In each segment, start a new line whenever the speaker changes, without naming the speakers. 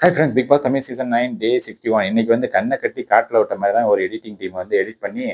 Hi friends, big boss Tamil season 9 day 61. இன்னைக்கு வந்து கண்ணை கட்டி காட்டில் விட்ட மாதிரி தான் ஒரு எடிட்டிங் டீம் வந்து எடிட் பண்ணி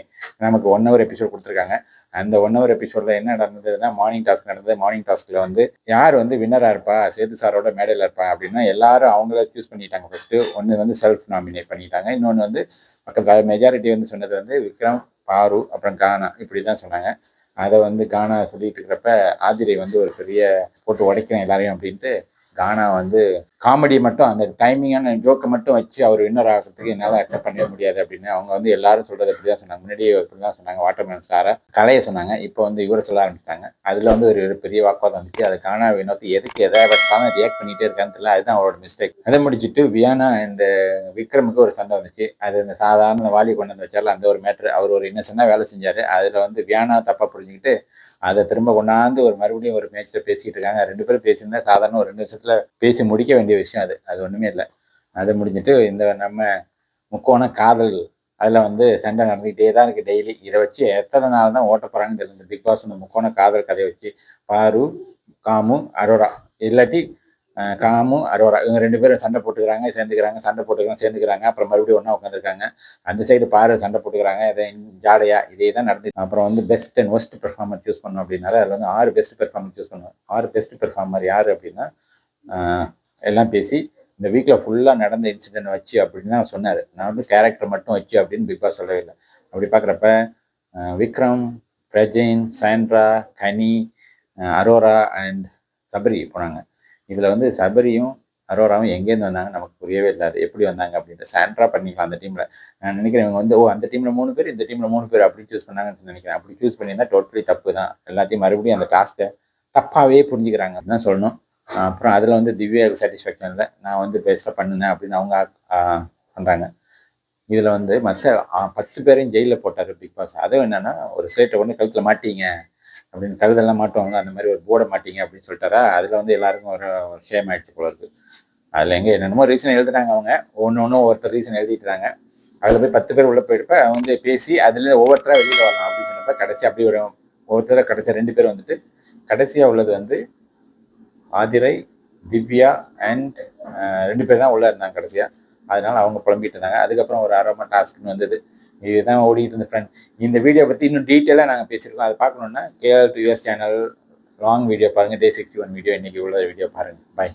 நமக்கு 1 ஹவர் எபிசோட் கொடுத்துருக்காங்க. அந்த 1 ஹவர் எபிசோடில் என்ன நடந்ததுன்னா, மார்னிங் டாஸ்க் நடந்தது. மார்னிங் டாஸ்கில் வந்து யார் வந்து வின்னராக இருப்பா, சேது சாரோட மேடையில் இருப்பா அப்படின்னா எல்லாரும் அவங்கள சூஸ் பண்ணிட்டாங்க. ஃபர்ஸ்ட்டு ஒன்று வந்து செல்ஃப் நாமினேட் பண்ணிட்டாங்க. இன்னொன்று வந்து பக்கத்தில் மெஜாரிட்டி வந்து சொன்னது வந்து விக்ரம், பாரு, அப்புறம் கானா இப்படி தான் சொன்னாங்க. அதை வந்து கானா சொல்லிட்டு இருக்கிறப்ப ஆதிரை வந்து ஒரு பெரிய போட்டு உடைக்கிறேன் எல்லாரையும் அப்படின்ட்டு கானா வந்து காமெடி மட்டும் அந்த டைமிங்கான ஜோக்கை மட்டும் வச்சு அவர் வின்னர் ஆகிறதுக்கு என்னால் அக்செப்ட் பண்ணவே முடியாது அப்படின்னு அவங்க வந்து எல்லாரும் சொல்றது அப்படிதான் சொன்னாங்க. முன்னாடியே இப்படிதான் சொன்னாங்க. வாட்டர்மேன் ஸ்டாரை கலையை சொன்னாங்க. இப்போ வந்து இவரை சொல்ல ஆரம்பிச்சிட்டாங்க. அதில் வந்து ஒரு பெரிய வாக்குவாதம் வந்துச்சு. அது கானா வினோத் எதுக்கு எதாவது ரியாக்ட் பண்ணிட்டே இருக்கான்னு தெரியல. அதுதான் அவரோட மிஸ்டேக். அதை முடிச்சுட்டு வியானா அண்ட் விக்ரமுக்கு ஒரு சண்டை வந்துச்சு. அது இந்த சாதாரண வாலி கொண்டு வந்து வச்சால அந்த ஒரு மேட்ரு. அவர் ஒரு இன்னசென்ட்டாக வேலை செஞ்சாரு. அதில் வந்து வியானா தப்பாக புரிஞ்சுக்கிட்டு அதை திரும்ப கொண்டாந்து ஒரு மறுபடியும் ஒரு மேட்ச்ல பேசிக்கிட்டு இருக்காங்க. 2 பேரும் பேசியிருந்தா சாதாரண ஒரு 2 நிமிஷத்துல பேசி முடிக்க வேண்டிய விஷயம். அது ஒண்ணுமே இல்லை. அதை முடிஞ்சிட்டு இந்த நம்ம முக்கோண காதல் அதில் வந்து சண்டை நடந்துகிட்டே தான் இருக்கு டெய்லி. இதை வச்சு எத்தனை நாள் தான் ஓட்ட போறாங்கன்னு தெரியல. இந்த பிக் பாஸ் இந்த முக்கோண காதல் கதையை வச்சு பாரு, காமு, அரோரா இல்லாட்டி காமு, அரோரா இவங்க 2 பேரும் சண்டை போட்டுக்கிறாங்க, சேர்ந்துக்கிறாங்க, சண்டை போட்டுக்கிறாங்க, சேர்ந்துக்கிறாங்க. அப்புறம் மறுபடியும் ஒன்றா உட்காந்துருக்காங்க. அந்த சைடு பாரு சண்டை போட்டுக்கிறாங்க. இதை ஜாடையா இதே தான் நடந்து. அப்புறம் வந்து best and worst performer choose பண்ணோம் அப்படின்னால அதில் வந்து 6 பெஸ்ட் பெர்ஃபார்மர் சூஸ் பண்ணுவோம். 6 பெஸ்ட் பெர்ஃபார்மர் யார் அப்படின்னா எல்லாம் பேசி இந்த வீக்கில் ஃபுல்லாக நடந்த இன்சிடென்ட் வச்சு அப்படின்னு தான் சொன்னார். நான் வந்து கேரக்டர் மட்டும் வச்சு அப்படின்னு பிக் பாஸ் சொல்லவே இல்லை. அப்படி பார்க்குறப்ப Vikram, Prajin, Sandra, Ghani, Arora and Sabari போனாங்க. இதில் வந்து சபரியும் அரோராவும் எங்கேருந்து வந்தாங்க நமக்கு புரியவே இல்லை. அது எப்படி வந்தாங்க அப்படின்ட்டு சாண்ட்ரா பண்ணிக்கலாம் அந்த டீமில். நான் நினைக்கிறேன் இவங்க வந்து அந்த டீமில் 3 பேர், இந்த டீமில் 3 பேர் அப்படி சூஸ் பண்ணாங்கன்னு நினைக்கிறேன். அப்படி சூஸ் பண்ணியிருந்தா டோட்டலி தப்பு தான். எல்லாத்தையும் மறுபடியும் அந்த டாஸ்க்கை தப்பாகவே புரிஞ்சுக்கிறாங்க அப்படின்னு சொல்லணும். அப்புறம் அதில் வந்து திவ்யாவுக்கு சாட்டிஸ்ஃபேக்ஷன் இல்லை. நான் வந்து பெஸ்ட்டாக பண்ணினேன் அப்படின்னு அவங்க பண்ணுறாங்க. இதில் வந்து மற்ற 10 பேரையும் ஜெயிலில் போட்டார் பிக் பாஸ். அதுவும் என்னன்னா ஒரு ஸ்லேட்டை ஒன்று கழுத்தில் மாட்டீங்க அப்படின்னு கழுதெல்லாம் மாட்டுவாங்க. அந்த மாதிரி ஒரு போர்டை மாட்டீங்க அப்படின்னு சொல்லிட்டாரா. அதில் வந்து எல்லாருக்கும் ஒரு ஷேம் ஆயிடுச்சு போல இருக்கு. அதில் எங்கே என்னென்னமோ ரீசன் எழுதுனாங்க. அவங்க ஒன்று ஒருத்தர் ரீசன் எழுதிட்டுறாங்க. அதில் போய் 10 பேர் உள்ளே போயிட்டப்ப வந்து பேசி அதுலேருந்து ஒவ்வொருத்தராக வெளியில் வரலாம் அப்படின்னு சொன்னப்ப கடைசி அப்படி ஒரு ஒவ்வொருத்தராக கடைசியாக 2 பேர் வந்துட்டு கடைசியாக உள்ளது வந்து ஆதிரை, திவ்யா அண்ட் 2 பேர் தான் உள்ளே இருந்தாங்க கடைசியாக. அதனால அவங்க புலம்பிட்டு இருந்தாங்க. அதுக்கப்புறம் ஒரு அரை டாஸ்க்னு வந்தது. இதுதான் ஓடிட்டு இருந்த ஃப்ரெண்ட். இந்த வீடியோ பற்றி இன்னும் டீட்டெயிலாக நாங்கள் பேசியிருக்கோம். அதை பார்க்கணுன்னா KR2US சேனல் லாங் வீடியோ பாருங்கள். Day 61 வீடியோ இன்னைக்கு உள்ள வீடியோ பாருங்கள். பாய்.